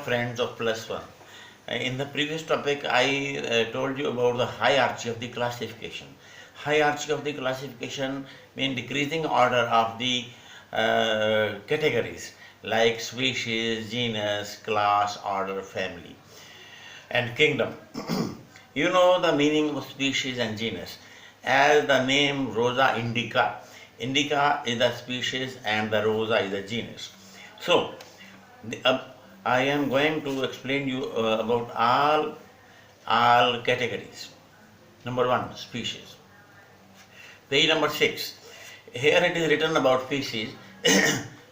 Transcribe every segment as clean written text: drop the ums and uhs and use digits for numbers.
friends of plus one. In the previous topic, I told you about the hierarchy of the classification. Hierarchy of the classification means decreasing order of the categories like species, genus, class, order, family, and kingdom. You know the meaning of species and genus. As the name Rosa indica, indica is the species and the Rosa is the genus. So, I am going to explain you about all categories. Number one, species. Page number 6. Here it is written about species.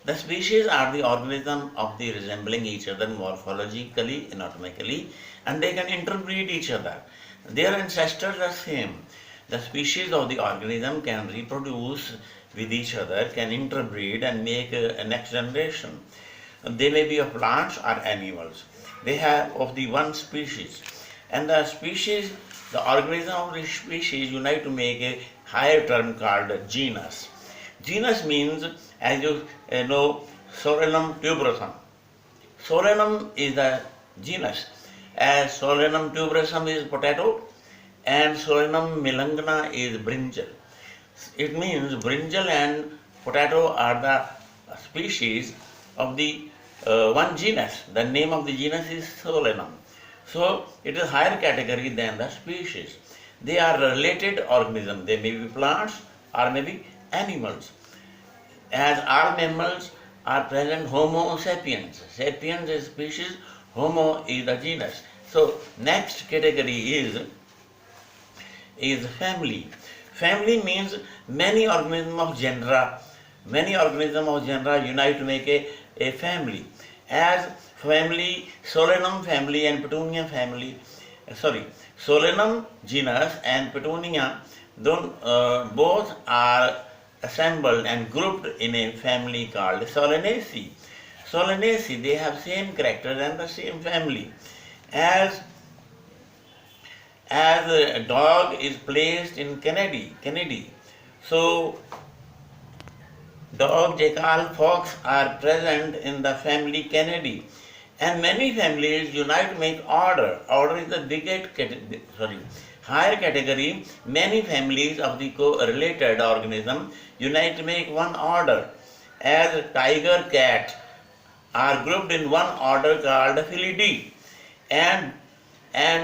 The species are the organism of the resembling each other morphologically, anatomically, and they can interbreed each other. Their ancestors are same. The species of the organism can reproduce with each other, can interbreed and make a next generation. They may be of plants or animals. They have of the one species. And the species, the organism of the species unite to make a higher term called genus. Genus means, as you know, Solanum tuberosum. Solanum is the genus, as Solanum tuberosum is potato and Solanum melangana is brinjal. It means brinjal and potato are the species of the one genus. The name of the genus is Solanum. So it is higher category than the species. They are related organisms. They may be plants or may be animals. As all mammals are present, Homo sapiens. Sapiens is species, Homo is the genus. So next category is family. Family means many organisms of genera. Many organisms of genera unite to make a family. As family, Solanum family and Petunia family, Solanum genus and Petunia, both are assembled and grouped in a family called Solanaceae. Solanaceae, they have same characters and the same family. As a dog is placed in Canidae, so dog, jackal, fox are present in the family Canidae. And many families unite to make order. Order is the higher category. Many families of the co-related organism unite to make one order. As tiger, cat are grouped in one order called Felidae. And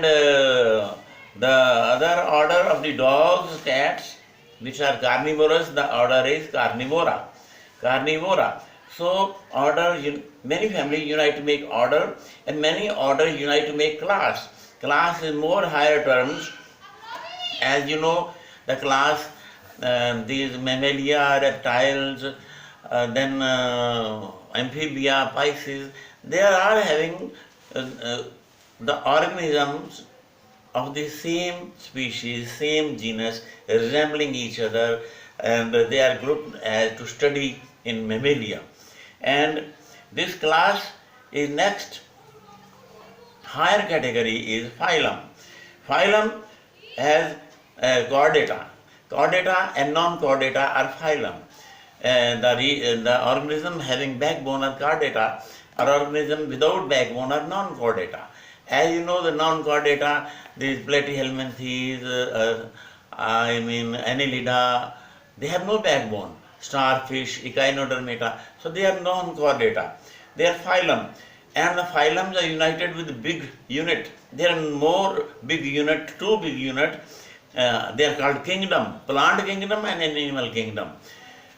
the other order of the dogs, cats, which are carnivorous, the order is Carnivora. So many families unite to make order, and many orders unite to make class. Class is more higher terms. As you know, the class, these mammalia, reptiles, then amphibia, pisces, they are all having the organisms of the same species, same genus, resembling each other, and they are grouped as to study in mammalia. And this class is next. Higher category is phylum. Phylum has chordata. Chordata and non-chordata are phylum. The organism having backbone are chordata, or organism without backbone are non-chordata. As you know, the non-chordata, these platyhelminthes, Annelida, they have no backbone. Starfish, Echinodermata, so they are non-chordata. They are phylum. And the phylums are united with big unit. There are more big unit, two big unit. They are called kingdom, plant kingdom and animal kingdom.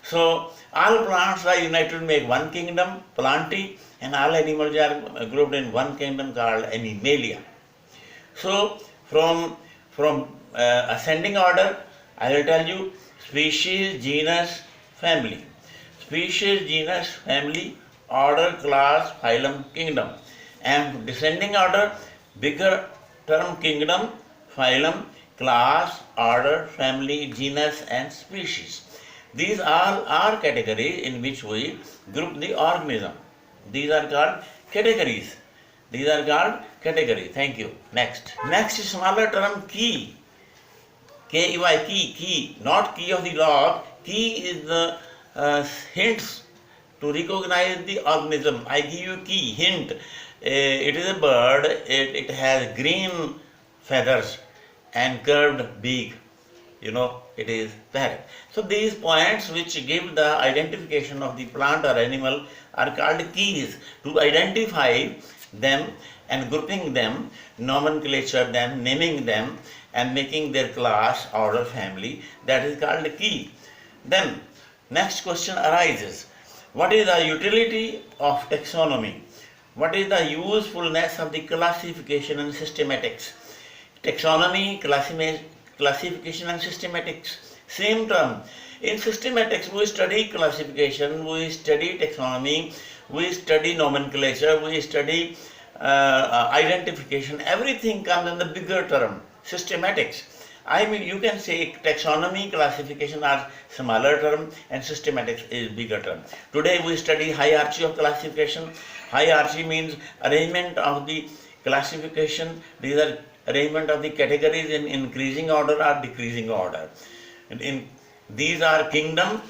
So all plants are united to make one kingdom, Plantae, and all animals are grouped in one kingdom called Animalia. So from ascending order, I will tell you species, genus, family. Species, genus, family, order, class, phylum, kingdom. And descending order, bigger term kingdom, phylum, class, order, family, genus and species. These all are categories in which we group the organism. These are called categories. Thank you. Next is smaller term key. K-E-Y, key, not key of the lock. Key is the hints to recognize the organism. I give you key, hint. It is a bird, it has green feathers and curved beak. It is parrot. So these points which give the identification of the plant or animal are called keys. To identify them and grouping them, nomenclature them, naming them, and making their class, order, family, that is called key. Then next question arises: what is the utility of taxonomy? What is the usefulness of the classification and systematics? Taxonomy, classification and systematics, same term. In systematics, we study classification, we study taxonomy, we study nomenclature, we study identification. Everything comes in the bigger term, systematics. I mean, you can say taxonomy, classification are smaller term and systematics is bigger term. Today we study hierarchy of classification. Hierarchy means arrangement of the classification. These are arrangement of the categories in increasing order or decreasing order. These are kingdom,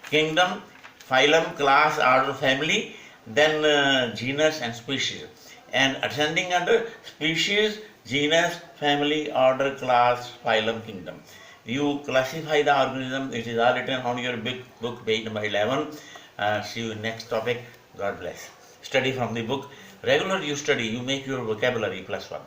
phylum, class, order, family, then genus and species. And ascending under species, genus, family, order, class, phylum, kingdom. You classify the organism. It is all written on your big book, page number 11. See you in next topic. God bless. Study from the book. Regular you study, you make your vocabulary +1.